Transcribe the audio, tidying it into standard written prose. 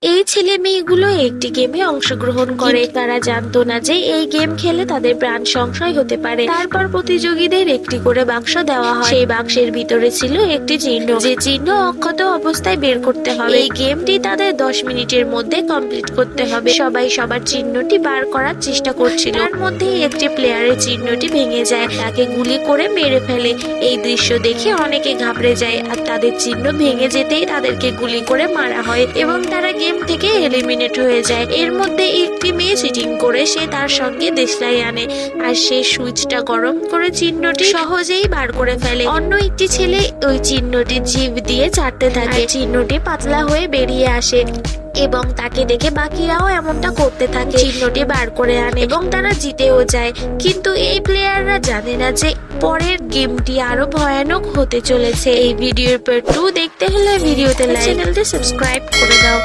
এই ছেলে মেয়েগুলো একটি গেমে অংশগ্রহণ করে। তারা জানতো না যে এই গেম খেলে তাদের প্রাণ সংশয় হতে পারে। তারপর প্রতিযোগীদের একটি করে বাক্স দেওয়া হয়। সেই বাক্সের ভিতরে ছিল একটি চিহ্ন, যে চিহ্ন অক্ষত অবস্থায় বের করতে হবে। এই গেমটি তাদের 10 মিনিটের মধ্যে কমপ্লিট করতে হবে। সবাই সবার চিহ্নটি বার করার চেষ্টা করছিল। তার মধ্যে একটি প্লেয়ারের চিহ্নটি ভেঙে যায়, তাকে গুলি করে মেরে ফেলে। এই দৃশ্য দেখে অনেকে ঘাবড়ে যায়, আর তাদের চিহ্ন ভেঙে যেতেই তাদেরকে গুলি করে মারা হয় এবং তারা গেম থেকে এলিমিনেট হয়ে যায়। এর মধ্যে একটি মেয়ে চিটিং করে সে তার সঙ্গে দেশলাই আনে, আর সে সুইচটা গরম করে চিহ্নটি সহজেই বার করে ফেলে। অন্য একটি ছেলে ওই চিহ্নটি জিভ দিয়ে চাটতে থাকে, চিহ্নটি পাতলা হয়ে বেরিয়ে আসে এবং তাকে দেখে বাকিরাও এমনটা করতে থাকে। চিহ্নটি বার করে আনে এবং তারা জিতেও যায়। কিন্তু এই প্লেয়াররা জানে না যে পরের গেমটি আরো ভয়ানক হতে চলেছে। এই ভিডিওর পার্ট 2 দেখতে হলে ভিডিওতে লাইক, চ্যানেলটি সাবস্ক্রাইব করে দাও।